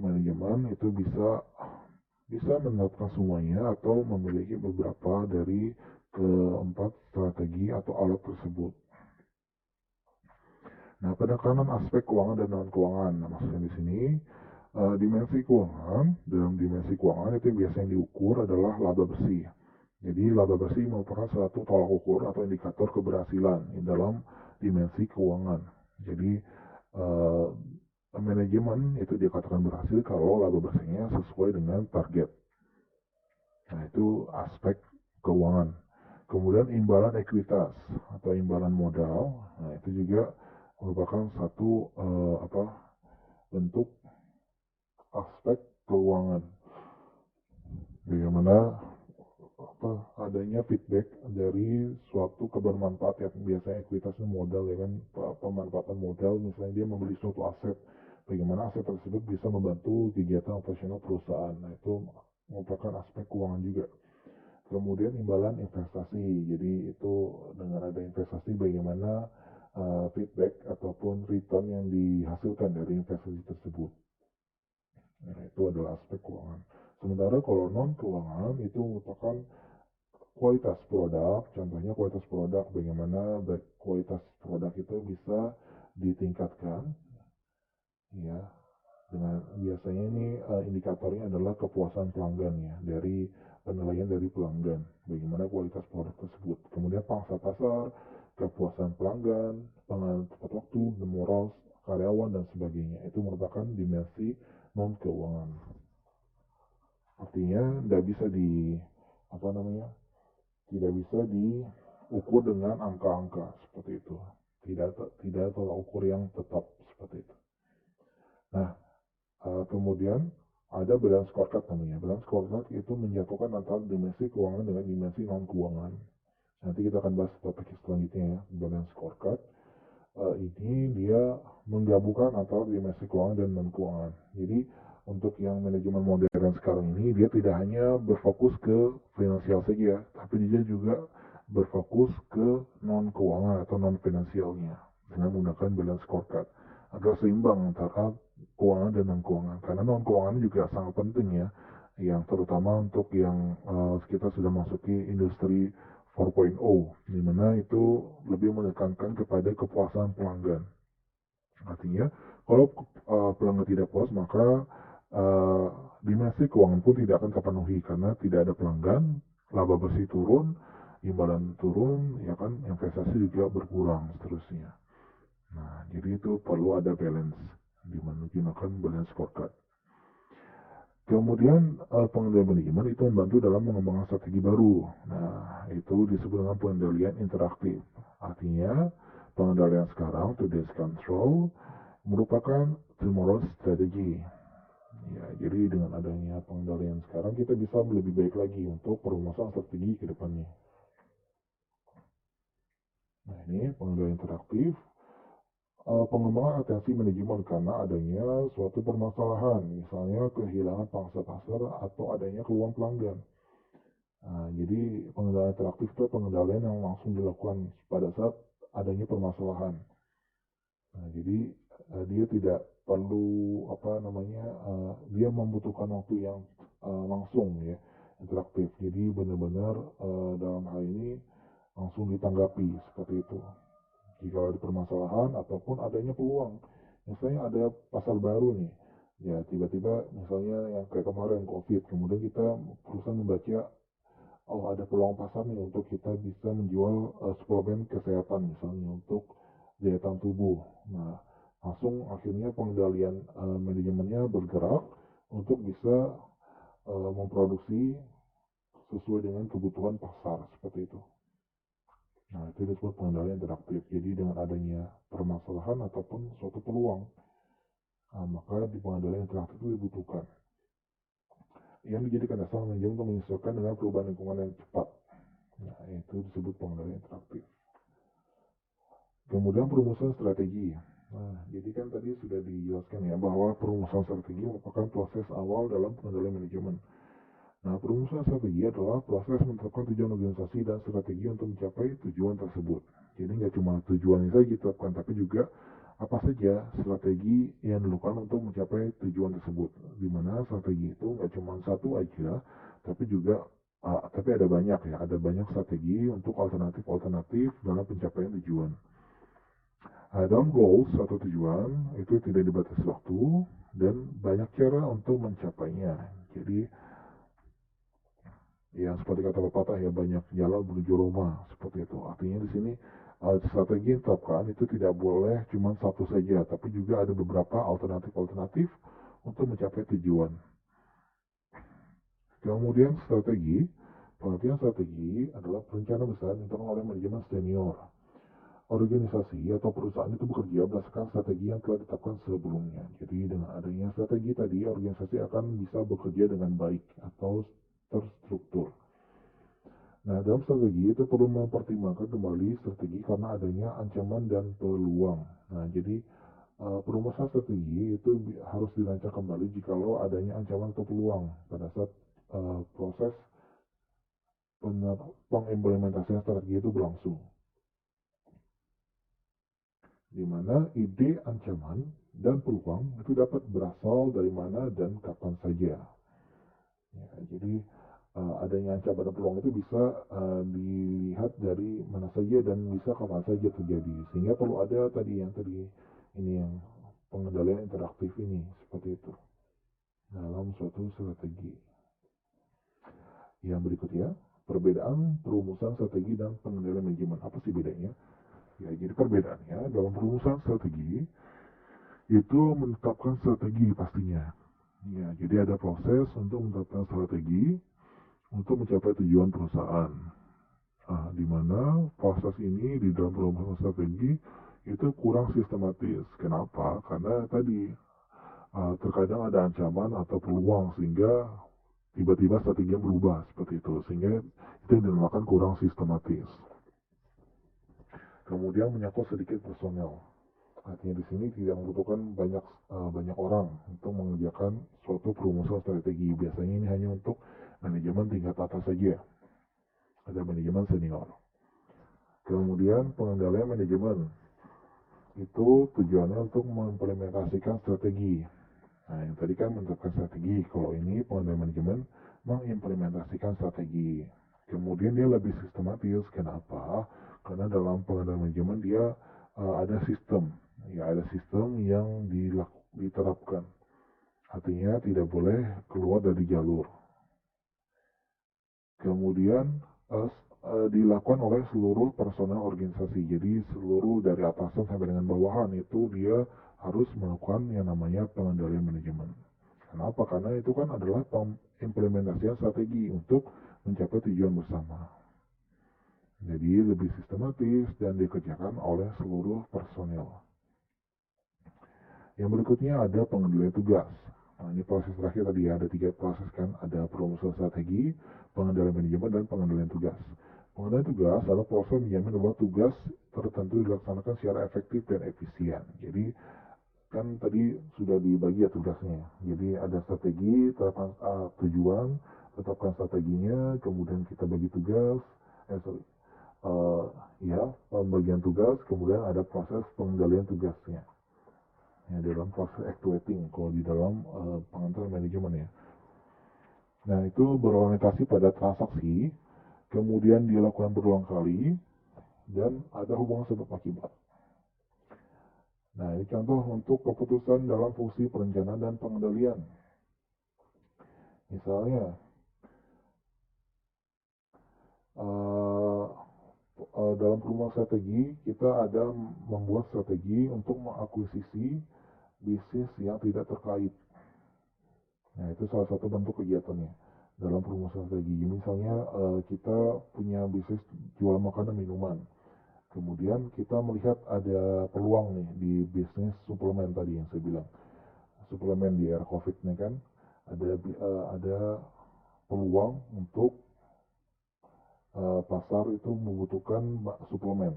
S1: manajemen itu bisa menerapkan semuanya atau memiliki beberapa dari keempat strategi atau alat tersebut. Nah, penekanan aspek keuangan dan non keuangan. Nah, maksudnya di sini dimensi keuangan. Dalam dimensi keuangan itu biasanya diukur adalah laba bersih. Jadi laba bersih merupakan suatu tolak ukur atau indikator keberhasilan di dalam dimensi keuangan. Jadi manajemen itu dikatakan berhasil kalau laba bersihnya sesuai dengan target. Nah, itu aspek keuangan. Kemudian imbalan ekuitas atau imbalan modal. Nah, itu juga merupakan satu bentuk aspek keuangan. Bagaimana adanya feedback dari suatu kebermanfaat ya, biasanya ekuitas itu modal ya kan, pemanfaatan modal, misalnya dia membeli suatu aset, bagaimana aset tersebut bisa membantu kegiatan operasional perusahaan. Nah, itu merupakan aspek keuangan juga. Kemudian imbalan investasi, jadi itu dengan ada investasi bagaimana feedback ataupun return yang dihasilkan dari investasi tersebut. Nah, itu adalah aspek keuangan. Sementara kalau non keuangan itu merupakan kualitas produk, contohnya kualitas produk, bagaimana kualitas produk itu bisa ditingkatkan, ya, dengan biasanya ini indikatornya adalah kepuasan pelanggan ya, dari penilaian dari pelanggan, bagaimana kualitas produk tersebut. Kemudian pangsa pasar, kepuasan pelanggan, pengenalan tepat waktu, moral karyawan dan sebagainya. Itu merupakan dimensi non keuangan. Artinya tidak bisa tidak bisa diukur dengan angka-angka seperti itu. Tidak tolak ukur yang tetap seperti itu. Nah, kemudian ada balance scorecard namanya. Balance scorecard itu menjatuhkan antara dimensi keuangan dengan dimensi non keuangan. Nanti kita akan bahas topik selanjutnya ya, balance scorecard. Ini dia menggabungkan antara dimensi keuangan dan non keuangan. Jadi untuk yang manajemen modern sekarang ini, dia tidak hanya berfokus ke finansial saja, tapi dia juga berfokus ke non keuangan atau non finansialnya dengan menggunakan balance scorecard agar seimbang antara keuangan dan non keuangan. Karena non keuangan juga sangat penting ya, yang terutama untuk yang kita sudah masuki industri 4.0, di mana itu lebih menekankan kepada kepuasan pelanggan. Artinya, kalau pelanggan tidak puas, maka dimensi keuangan pun tidak akan terpenuhi karena tidak ada pelanggan, laba bersih turun, imbalan turun, ya kan, investasi juga berkurang seterusnya. Nah, jadi itu perlu ada balance, menggunakan balance scorecard. Kemudian pengendalian manajemen itu membantu dalam mengembangkan strategi baru. Nah, itu disebut dengan pengendalian interaktif. Artinya, pengendalian sekarang, today's control, merupakan tomorrow's strategy. Ya, jadi dengan adanya pengendalian sekarang kita bisa lebih baik lagi untuk perumusan strategi ke depannya. Nah, ini pengendalian interaktif. Pengembangan atensi manajemen karena adanya suatu permasalahan, misalnya kehilangan pangsa pasar atau adanya keluhan pelanggan. Nah, jadi pengendalian interaktif itu pengendalian yang langsung dilakukan pada saat adanya permasalahan. Nah, jadi dia tidak perlu dia membutuhkan waktu yang langsung ya, interaktif. Jadi benar-benar dalam hal ini langsung ditanggapi seperti itu. Jika ada permasalahan ataupun adanya peluang, misalnya ada pasar baru nih, ya tiba-tiba misalnya yang kayak kemarin COVID, kemudian kita perusahaan membaca, oh ada peluang pasar nih untuk kita bisa menjual suplemen kesehatan misalnya untuk daya tahan tubuh. Nah, langsung akhirnya pengendalian manajemennya bergerak untuk bisa memproduksi sesuai dengan kebutuhan pasar seperti itu. Nah, itu disebut pengendalian interaktif. Jadi dengan adanya permasalahan ataupun suatu peluang, maka di pengendalian interaktif itu dibutuhkan. Yang dijadikan dasar manajemen untuk menyesuaikan dengan perubahan lingkungan yang cepat. Nah, itu disebut pengendalian interaktif. Kemudian perumusan strategi. Nah, jadi kan tadi sudah dijelaskan ya bahwa perumusan strategi merupakan proses awal dalam pengendalian manajemen. Nah, perumusan strategi adalah proses menetapkan tujuan organisasi dan strategi untuk mencapai tujuan tersebut. Jadi nggak cuma tujuannya saja ditetapkan, tapi juga apa saja strategi yang dilakukan untuk mencapai tujuan tersebut. Di mana strategi itu nggak cuma satu aja, tapi juga tapi ada banyak ya, ada banyak strategi untuk alternatif dalam pencapaian tujuan. Dalam goals atau tujuan itu tidak dibatasi waktu dan banyak cara untuk mencapainya. Jadi yang seperti kata pepatah ya, banyak jalan menuju Roma seperti itu. Artinya di sini strategi yang ditetapkan itu tidak boleh cuma satu saja, tapi juga ada beberapa alternatif untuk mencapai tujuan. Kemudian pengertian strategi adalah perencanaan besar internal oleh manajemen senior. Organisasi atau perusahaan itu bekerja berdasarkan strategi yang telah ditetapkan sebelumnya. Jadi dengan adanya strategi tadi, organisasi akan bisa bekerja dengan baik atau terstruktur. Nah, dalam strategi itu perlu mempertimbangkan kembali strategi karena adanya ancaman dan peluang. Nah, jadi perumusan strategi itu harus dirancang kembali jikalau adanya ancaman atau peluang pada saat proses pengimplementasian strategi itu berlangsung. Di mana ide, ancaman, dan peluang itu dapat berasal dari mana dan kapan saja. Ya, jadi adanya ancaman dan peluang itu bisa dilihat dari mana saja dan bisa kapan saja terjadi. Sehingga perlu ada tadi ini yang pengendalian interaktif ini seperti itu dalam suatu strategi. Yang berikutnya, perbedaan perumusan strategi dan pengendalian manajemen. Apa sih bedanya? Ya, jadi perbedaannya dalam perumusan strategi itu menetapkan strategi pastinya. Ya, jadi ada proses untuk menetapkan strategi untuk mencapai tujuan perusahaan. Di mana proses ini di dalam perumusan strategi itu kurang sistematis. Kenapa? Karena tadi terkadang ada ancaman atau peluang sehingga tiba-tiba strategi berubah seperti itu. Sehingga itu yang dinamakan kurang sistematis. Kemudian menyangkut sedikit personel. Artinya di sini tidak membutuhkan banyak orang untuk mengerjakan suatu perumusan strategi. Biasanya ini hanya untuk manajemen tingkat atas saja. Ada manajemen senior. Kemudian pengendalian manajemen itu tujuannya untuk mengimplementasikan strategi. Nah, yang tadi kan menetapkan strategi. Kalau ini pengendalian manajemen mengimplementasikan strategi. Kemudian dia lebih sistematis. Kenapa? Karena dalam pengendalian manajemen dia ada sistem. Ya, ada sistem yang diterapkan. Artinya tidak boleh keluar dari jalur. Kemudian dilakukan oleh seluruh personel organisasi. Jadi seluruh dari atasan sampai dengan bawahan itu dia harus melakukan yang namanya pengendalian manajemen. Kenapa? Karena itu kan adalah implementasian strategi untuk mencapai tujuan bersama. Jadi lebih sistematis dan dikerjakan oleh seluruh personel. Yang berikutnya ada pengendalian tugas. Nah, ini proses terakhir tadi ya, ada 3 proses kan, ada perumusan strategi, pengendalian manajemen, dan pengendalian tugas. Pengendalian tugas adalah proses menjamin bahwa tugas tertentu dilaksanakan secara efektif dan efisien. Jadi kan tadi sudah dibagi ya tugasnya. Jadi ada strategi, tetapkan tujuan, tetapkan strateginya, kemudian kita bagi tugas, pembagian tugas, kemudian ada proses pengendalian tugasnya. Ya, dalam proses actuating, kalau di dalam pengantar manajemen ya. Nah, itu berorientasi pada transaksi, kemudian dilakukan berulang kali, dan ada hubungan sebab akibat. Nah, ini contoh untuk keputusan dalam fungsi perencanaan dan pengendalian. Misalnya, dalam perumahan strategi, kita ada membuat strategi untuk mengakuisisi bisnis yang tidak terkait. Nah, itu salah satu bentuk kegiatannya dalam perumusan strategi. Misalnya kita punya bisnis jual makanan minuman. Kemudian kita melihat ada peluang nih di bisnis suplemen tadi yang saya bilang. Suplemen di era Covid nih kan ada peluang untuk pasar itu membutuhkan suplemen.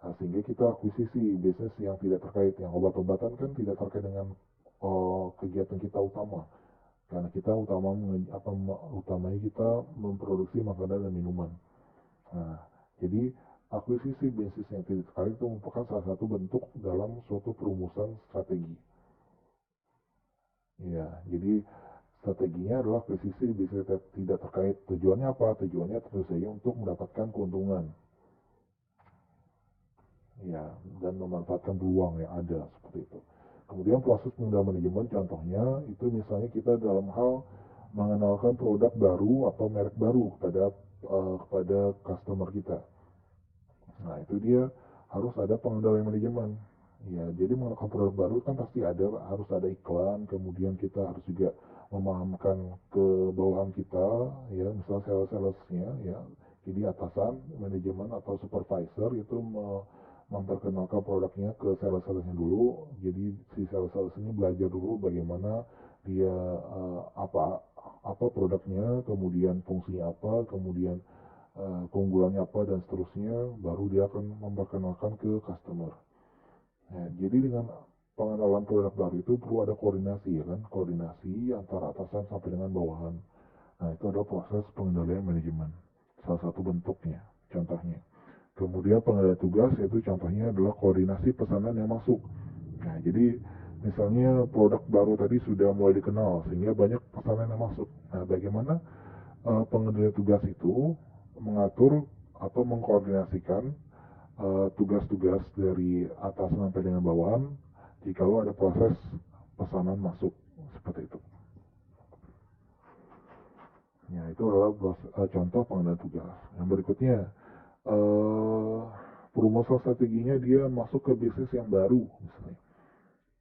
S1: Nah, sehingga kita akuisisi bisnis yang tidak terkait, yang obat-obatan kan tidak terkait dengan kegiatan kita utama. Karena kita utamanya kita memproduksi makanan dan minuman. Nah, jadi akuisisi bisnis yang tidak terkait itu merupakan salah satu bentuk dalam suatu perumusan strategi. Ya, jadi strateginya adalah akuisisi bisnis tidak terkait. Tujuannya apa? Tujuannya tentu saja untuk mendapatkan keuntungan. Ya, dan memanfaatkan peluang yang ada seperti itu. Kemudian proses pengendalian manajemen contohnya itu misalnya kita dalam hal mengenalkan produk baru atau merek baru kepada customer kita. Nah, itu dia harus ada pengendalian manajemen. Ya, jadi mengenalkan produk baru kan pasti harus ada iklan, kemudian kita harus juga memahamkan ke bawahan kita, ya, misal sales-salesnya, ya. Jadi atasan, manajemen atau supervisor itu memperkenalkan produknya ke sales-salesnya dulu. Jadi si sales-sales ini belajar dulu bagaimana dia apa produknya, kemudian fungsinya apa, kemudian keunggulannya apa dan seterusnya, baru dia akan memperkenalkan ke customer. Nah, jadi dengan pengenalan produk baru itu perlu ada koordinasi ya kan, koordinasi antara atasan sampai dengan bawahan. Nah, itu adalah proses pengendalian manajemen, salah satu bentuknya, contohnya. Kemudian pengendalian tugas yaitu contohnya adalah koordinasi pesanan yang masuk. Nah, jadi misalnya produk baru tadi sudah mulai dikenal sehingga banyak pesanan yang masuk. Nah, bagaimana pengendalian tugas itu mengatur atau mengkoordinasikan tugas-tugas dari atas sampai dengan bawahan jikalau ada proses pesanan masuk seperti itu. Ya, itu adalah contoh pengendalian tugas. Yang berikutnya, perumusan strateginya dia masuk ke bisnis yang baru misalnya.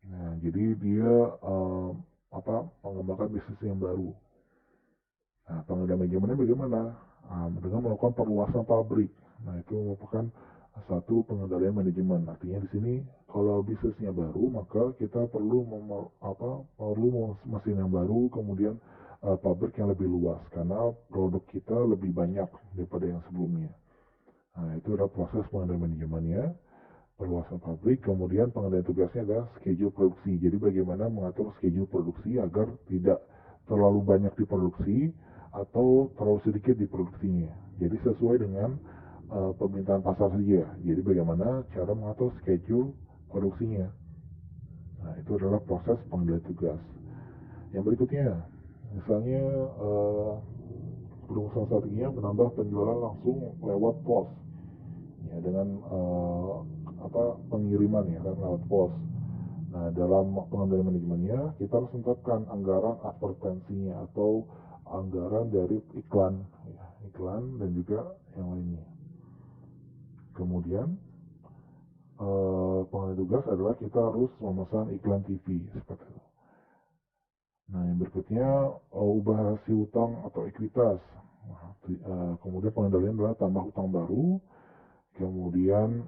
S1: Nah, jadi dia mengembangkan bisnis yang baru. Nah, pengendalian manajemennya bagaimana? Dengan melakukan perluasan pabrik. Nah, itu merupakan satu pengendalian manajemen. Artinya di sini kalau bisnisnya baru, maka kita perlu mesin yang baru, kemudian pabrik yang lebih luas karena produk kita lebih banyak daripada yang sebelumnya. Nah, itu adalah proses pengendalian manajemennya, perluasan pabrik, kemudian pengendalian tugasnya adalah schedule produksi. Jadi bagaimana mengatur schedule produksi agar tidak terlalu banyak diproduksi atau terlalu sedikit diproduksinya. Jadi sesuai dengan permintaan pasar saja. Jadi bagaimana cara mengatur schedule produksinya. Nah, itu adalah proses pengendalian tugas. Yang berikutnya, misalnya perumusan strateginya menambah penjualan langsung lewat pos. Ya, dengan pengiriman ya kan lewat pos. Nah, dalam pengendalian manajemennya kita harus menetapkan anggaran advertensinya atau anggaran dari iklan, ya, iklan dan juga yang lainnya. Kemudian pengendalian tugas adalah kita harus memesan iklan TV seperti itu. Nah, yang berikutnya ubah rasio utang atau ekuitas. Kemudian pengendalian adalah tambah hutang baru. Kemudian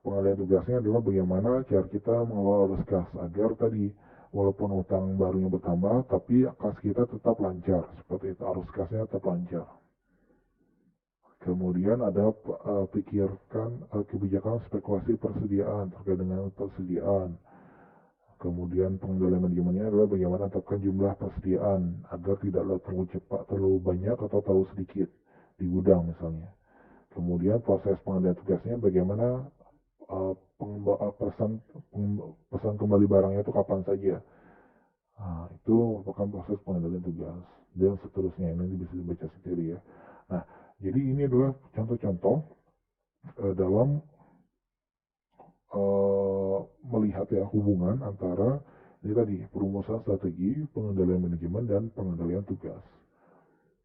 S1: pengendalian tugasnya adalah bagaimana cara kita mengelola arus kas agar tadi walaupun hutang barunya bertambah tapi kas kita tetap lancar, seperti itu, arus kasnya tetap lancar. Kemudian ada pikirkan kebijakan spekulasi persediaan terkait dengan persediaan. Kemudian pengendalian manajemennya adalah bagaimana menetapkan jumlah persediaan agar tidak terlalu cepat, terlalu banyak atau terlalu sedikit di gudang misalnya. Kemudian proses pengendalian tugasnya bagaimana pesan kembali barangnya itu kapan saja. Nah, itu merupakan proses pengendalian tugas dan seterusnya. Ini bisa dibaca sendiri ya. Nah, jadi ini adalah contoh-contoh dalam melihat ya hubungan antara ini tadi perumusan strategi, pengendalian manajemen dan pengendalian tugas.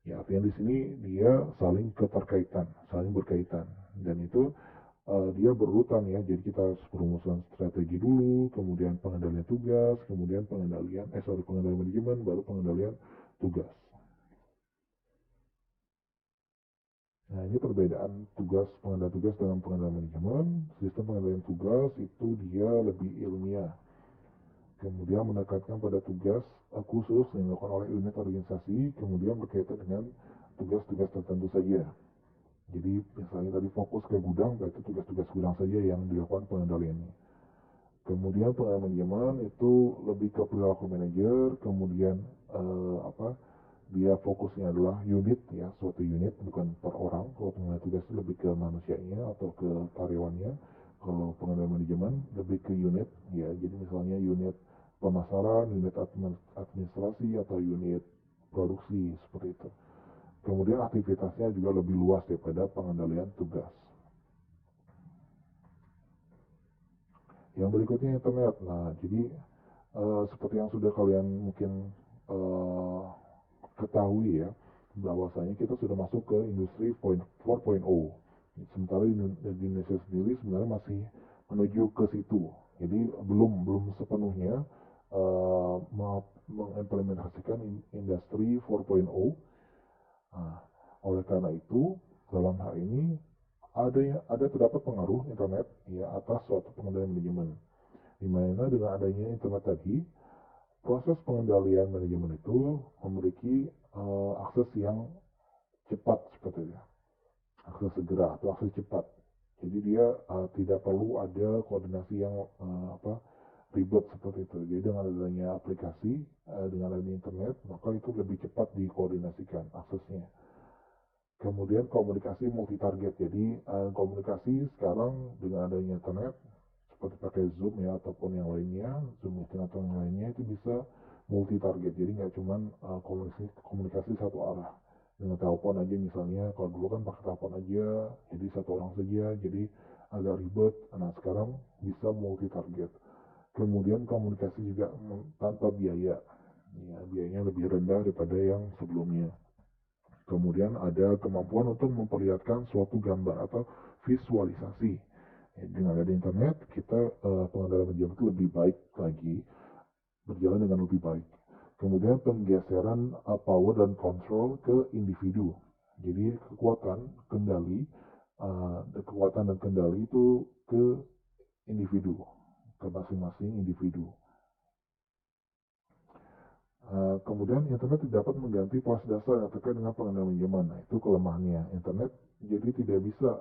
S1: Ya, artinya di sini dia saling keterkaitan, saling berkaitan, dan itu dia berurutan ya. Jadi kita harus perumusan strategi dulu, kemudian pengendalian tugas, kemudian pengendalian manajemen, baru pengendalian tugas. Nah, ini perbedaan pengendalian tugas dengan pengendalian manajemen. Sistem pengendalian tugas itu dia lebih ilmiah. Kemudian menekankan pada tugas khusus yang dilakukan oleh unit organisasi, kemudian berkaitan dengan tugas-tugas tertentu saja. Jadi misalnya tadi fokus ke gudang, berarti tugas-tugas gudang saja yang dilakukan pengendaliannya. Kemudian pengendalian manajemen itu lebih ke perilaku manajer, kemudian dia fokusnya adalah unit ya, suatu unit bukan per orang. Kalau pengendalian tugas itu lebih ke manusianya atau ke karyawannya. Kalau pengendalian manajemen lebih ke unit ya, jadi misalnya unit pemasaran, unit administrasi atau unit produksi seperti itu. Kemudian aktivitasnya juga lebih luas daripada pengendalian tugas. Yang berikutnya internet. Nah, jadi seperti yang sudah kalian mungkin ketahui ya, bahwasanya kita sudah masuk ke industri 4.0. Sementara di Indonesia sendiri sebenarnya masih menuju ke situ. Jadi belum sepenuhnya mengimplementasikan industri 4.0. Nah, oleh karena itu dalam hal ini ada terdapat pengaruh internet ya atas suatu pengendalian manajemen. Di mana dengan adanya internet tadi, proses pengendalian manajemen itu memiliki akses yang cepat seperti itu, akses segera atau akses cepat. Jadi dia tidak perlu ada koordinasi yang ribet seperti itu. Jadi dengan adanya aplikasi, dengan adanya internet, maka itu lebih cepat dikoordinasikan aksesnya. Kemudian komunikasi multi target. Jadi komunikasi sekarang dengan adanya internet seperti pakai Zoom ya ataupun yang lainnya, Zoom meeting atau yang lainnya itu bisa multi target. Jadi nggak cuma komunikasi satu arah dengan telepon aja misalnya. Kalau dulu kan pakai telepon aja, jadi satu orang saja, jadi agak ribet. Nah sekarang bisa multi target. Kemudian komunikasi juga tanpa biaya, ya, biayanya lebih rendah daripada yang sebelumnya. Kemudian ada kemampuan untuk memperlihatkan suatu gambar atau visualisasi. Dengan ada internet, kita pengendalian manajemen itu lebih baik lagi, berjalan dengan lebih baik. Kemudian penggeseran power dan control ke individu. Jadi kekuatan dan kendali itu ke individu, ke masing-masing individu. Kemudian internet tidak dapat mengganti proses dasar yang terkait dengan pengendalian manajemen. Nah, itu kelemahannya. Internet jadi tidak bisa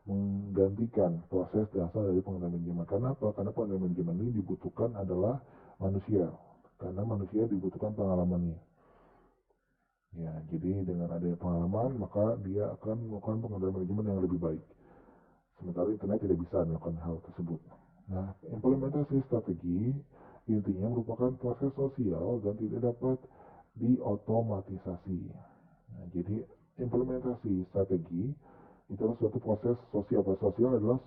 S1: menggantikan proses dasar dari pengendalian manajemen. Karena apa? Karena pengendalian manajemen ini dibutuhkan adalah manusia. Karena manusia dibutuhkan pengalamannya. Ya, jadi dengan adanya pengalaman, maka dia akan melakukan pengendalian manajemen yang lebih baik. Sementara internet tidak bisa melakukan hal tersebut. Nah, implementasi strategi intinya merupakan proses sosial dan tidak dapat diotomatisasi. Nah, jadi implementasi strategi itu adalah suatu proses sosial. Proses sosial adalah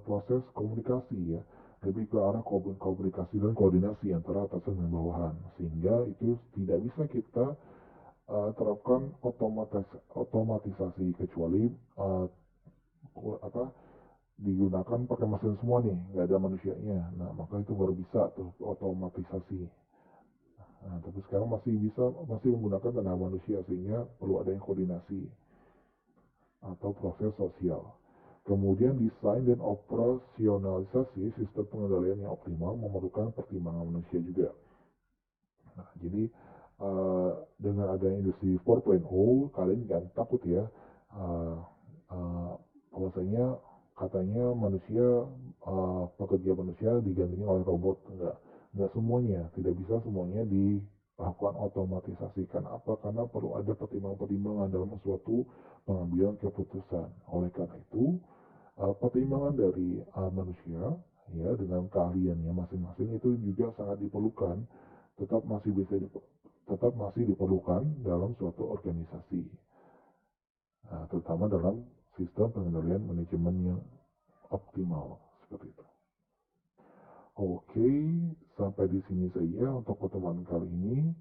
S1: proses komunikasi ya, lebih ke arah komunikasi dan koordinasi antara atasan dan bawahan, sehingga itu tidak bisa kita terapkan otomatisasi kecuali digunakan pakai mesin semua nih, nggak ada manusianya. Nah, maka itu baru bisa tuh otomatisasi. Nah, tapi sekarang masih menggunakan tenaga manusia sehingga perlu ada yang koordinasi atau proses sosial. Kemudian desain dan operasionalisasi sistem pengendalian yang optimal memerlukan pertimbangan manusia juga. Nah, jadi dengan adanya industri 4.0, kalian jangan takut ya, uh, uh, bahwasanya katanya pekerja manusia digantikan oleh robot. Enggak semuanya, tidak bisa semuanya dilakukan otomatisasi. Kenapa? Karena perlu ada pertimbangan-pertimbangan dalam suatu pengambilan keputusan. Oleh karena itu, pertimbangan dari manusia ya dengan keahliannya masing-masing itu juga sangat diperlukan, tetap masih bisa tetap masih diperlukan dalam suatu organisasi, terutama dalam sistem pengendalian manajemen yang optimal seperti itu. Oke, sampai di sini saja untuk pertemuan kali ini.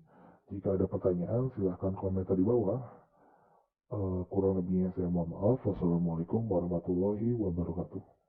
S1: Jika ada pertanyaan silahkan komentar di bawah. Kurang lebihnya saya mohon maaf. Wassalamualaikum warahmatullahi wabarakatuh.